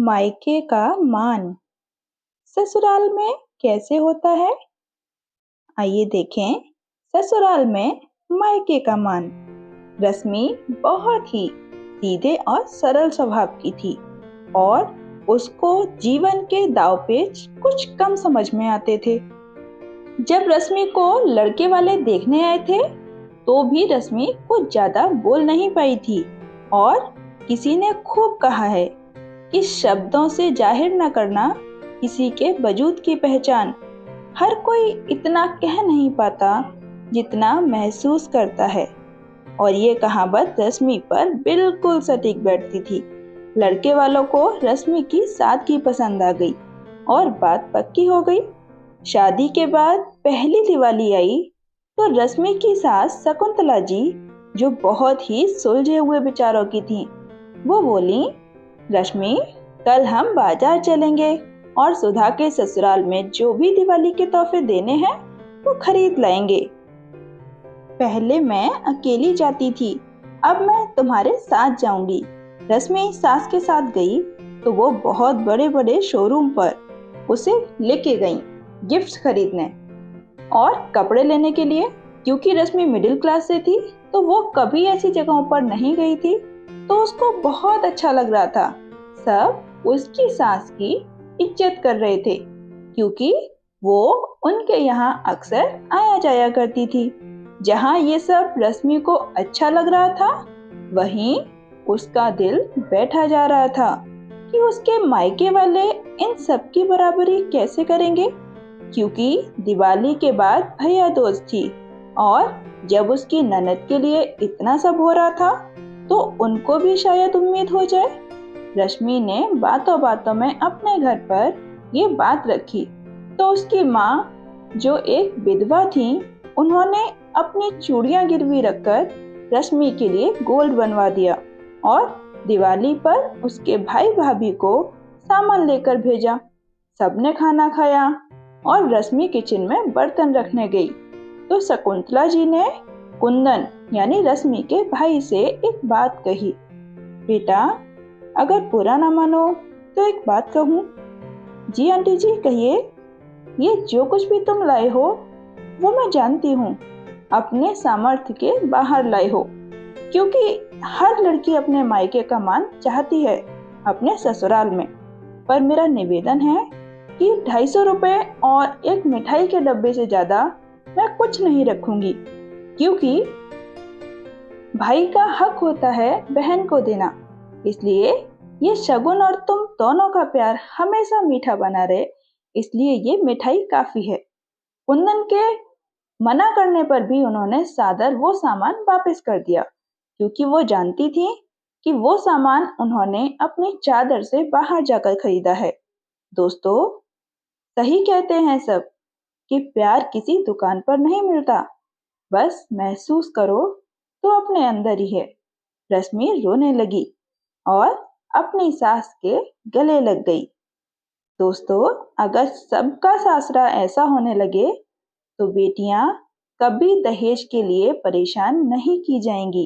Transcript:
मायके का मान ससुराल में कैसे होता है? आइए देखें। ससुराल में मायके का मान। रश्मि बहुत ही सीधे और सरल स्वभाव की थी और उसको जीवन के दांवपेच कुछ कम समझ में आते थे। जब रश्मि को लड़के वाले देखने आए थे तो भी रश्मि कुछ ज्यादा बोल नहीं पाई थी और किसी ने खूब कहा है कि शब्दों से जाहिर न करना किसी के वजूद की पहचान। हर कोई इतना कह नहीं पाता जितना महसूस करता है। और ये कहावत रश्मि पर बिल्कुल सटीक बैठती थी। लड़के वालों को रश्मि की सादगी पसंद आ गई और बात पक्की हो गई। शादी के बाद पहली दिवाली आई तो रश्मि की सास शकुंतला जी, जो बहुत ही सुलझे हुए विचारों की थी, वो बोली, रश्मि, कल हम बाजार चलेंगे और सुधा के ससुराल में जो भी दिवाली के तोहफे देने हैं वो खरीद लाएंगे। पहले मैं अकेली जाती थी, अब मैं तुम्हारे साथ जाऊंगी। रश्मि सास के साथ गई तो वो बहुत बड़े बड़े शोरूम पर उसे लेके गई गिफ्ट्स खरीदने और कपड़े लेने के लिए। क्योंकि रश्मि मिडिल क्लास से थी तो वो कभी ऐसी जगहों पर नहीं गई थी, तो उसको बहुत अच्छा लग रहा था। सब उसकी सास की इज्जत कर रहे थे क्योंकि वो उनके यहाँ अक्सर आया जाया करती थी। जहाँ ये सब रश्मि को अच्छा लग रहा था, वहीं उसका दिल बैठा जा रहा था कि उसके मायके वाले इन सब की बराबरी कैसे करेंगे। क्योंकि दिवाली के बाद भैया दूज थी और जब उसकी ननद के लिए इतना सब हो रहा था तो उनको भी शायद उम्मीद हो जाए। रश्मि ने बातों बातों में अपने घर पर ये बात रखी तो उसकी माँ, जो एक विधवा थी, उन्होंने अपनी चूड़ियां गिरवी रखकर रश्मि के लिए गोल्ड बनवा दिया और दिवाली पर उसके भाई भाभी को सामान लेकर भेजा। सबने खाना खाया और रश्मि किचन में बर्तन रखने गई तो शकुंतला जी ने कुंदन यानी रश्मि के भाई से एक बात कही, बेटा, अगर बुरा ना मानो तो एक बात कहूँ। जी आंटी जी, कहिए। ये जो कुछ भी तुम लाए हो वो मैं जानती हूँ अपने सामर्थ्य के बाहर लाए हो, क्योंकि हर लड़की अपने मायके का मान चाहती है अपने ससुराल में। पर मेरा निवेदन है कि 250 रुपए और एक मिठाई के डब्बे से ज्यादा मैं कुछ नहीं रखूंगी, क्योंकि भाई का हक होता है बहन को देना। इसलिए ये शगुन और तुम दोनों का प्यार हमेशा मीठा बना रहे, इसलिए ये मिठाई काफी है। कुंदन के मना करने पर भी उन्होंने सादर वो सामान वापस कर दिया, क्योंकि वो जानती थी कि वो सामान उन्होंने अपनी चादर से बाहर जाकर खरीदा है। दोस्तों, सही कहते हैं सब कि प्यार किसी दुकान पर नहीं मिलता, बस महसूस करो तो अपने अंदर ही है। रश्मि रोने लगी और अपनी सास के गले लग गई। दोस्तों, अगर सबका सासरा ऐसा होने लगे तो बेटियां कभी दहेज के लिए परेशान नहीं की जाएंगी।